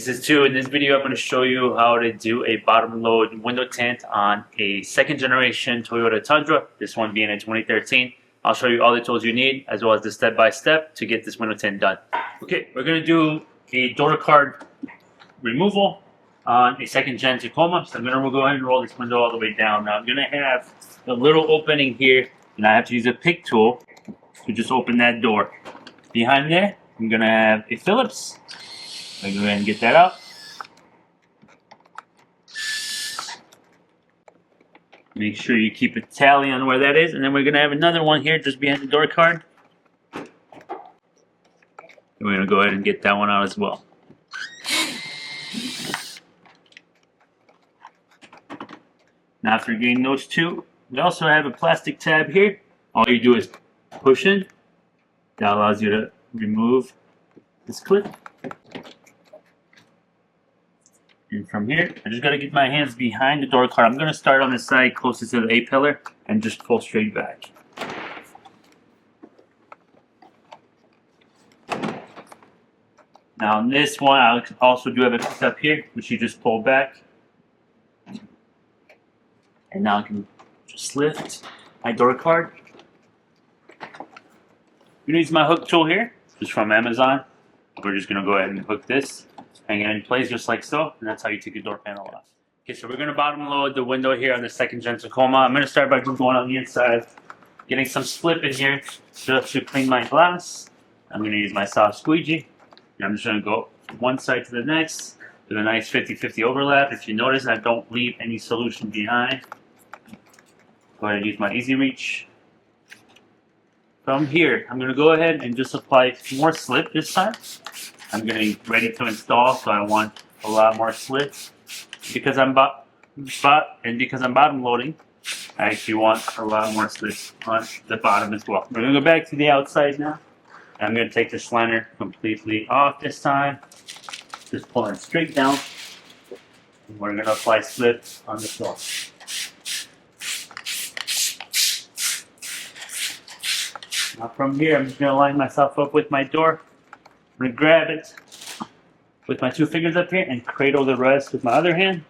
Pieces 2. In this video, I'm going to show you how to do a bottom load window tint on a second generation Toyota Tundra, this one being a 2013. I'll show you all the tools you need as well as the step-by-step to get this window tint done. Okay, we're going to do a door card removal on a second gen Tacoma. So I'm going to go ahead and roll this window all the way down. Now I'm going to have a little opening here and I have to use a pick tool to just open that door. Behind there, I'm going to have a Phillips. I'll go ahead and get that out. Make sure you keep a tally on where that is. And then we're going to have another one here just behind the door card. And we're going to go ahead and get that one out as well. Now after getting those two, we also have a plastic tab here. All you do is push in. That allows you to remove this clip. And from here, I just got to get my hands behind the door card. I'm going to start on the side closest to the A-pillar and just pull straight back. Now on this one, I also do have a piece up here, which you just pull back. And now I can just lift my door card. I'm going to use my hook tool here, just from Amazon. We're just going to go ahead and hook this. Hang it in place just like so, and that's how you take your door panel off. Okay, so we're going to bottom load the window here on the second gen Tacoma. I'm going to start by just going on the inside, getting some slip in here just to clean my glass. I'm going to use my soft squeegee. And I'm just going to go from one side to the next with a nice 50-50 overlap. If you notice, I don't leave any solution behind. Go ahead and use my easy reach. From here, I'm going to go ahead and just apply more slip this time. I'm getting ready to install, so I want a lot more slip. Because I'm bottom loading, I actually want a lot more slip on the bottom as well. We're going to go back to the outside now. I'm going to take this liner completely off this time. Just pull it straight down. And we're going to apply slip on the floor. Now from here, I'm just going to line myself up with my door. I'm going to grab it with my two fingers up here and cradle the rest with my other hand.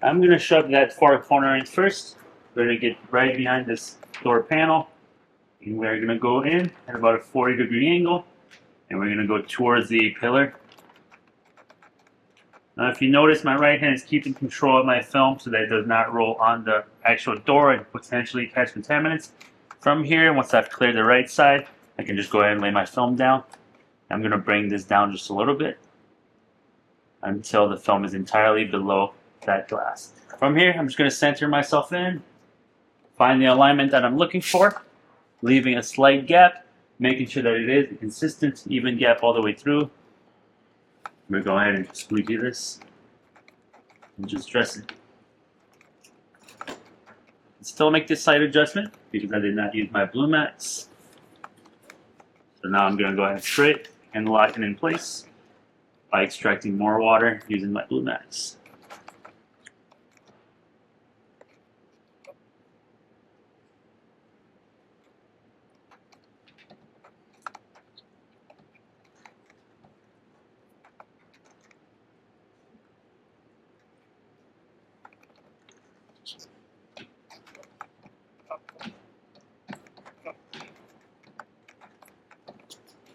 I'm going to shove that far corner in first. We're going to get right behind this door panel. And we're going to go in at about a 40-degree angle. And we're going to go towards the pillar. Now if you notice, my right hand is keeping control of my film so that it does not roll on the actual door and potentially catch contaminants. From here, once I've cleared the right side, I can just go ahead and lay my film down. I'm going to bring this down just a little bit until the film is entirely below that glass. From here, I'm just going to center myself in, find the alignment that I'm looking for, leaving a slight gap, making sure that it is a consistent, even gap all the way through. I'm going to go ahead and squeegee this and just dress it. Still make this slight adjustment because I did not use my blue mats. So now I'm going to go ahead and spray it and lock it in place by extracting more water using my blue mats.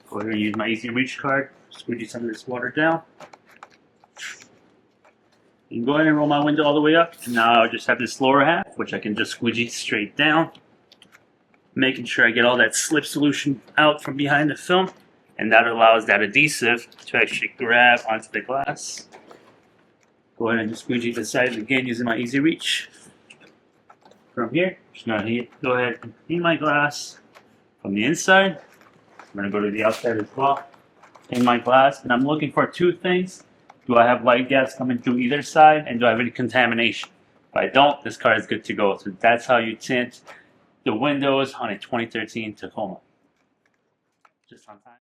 Go ahead and use my easy reach card, squeegee some of this water down. And go ahead and roll my window all the way up. And now I just have this lower half, which I can just squeegee straight down. Making sure I get all that slip solution out from behind the film. And that allows that adhesive to actually grab onto the glass. Go ahead and just squeegee the sides again using my easy reach. From here, just gonna go ahead and clean my glass from the inside. I'm going to go to the outside as well, in my glass, and I'm looking for two things. Do I have light gas coming through either side, and do I have any contamination? If I don't, this car is good to go. So that's how you tint the windows on a 2013 Tacoma. Just on time.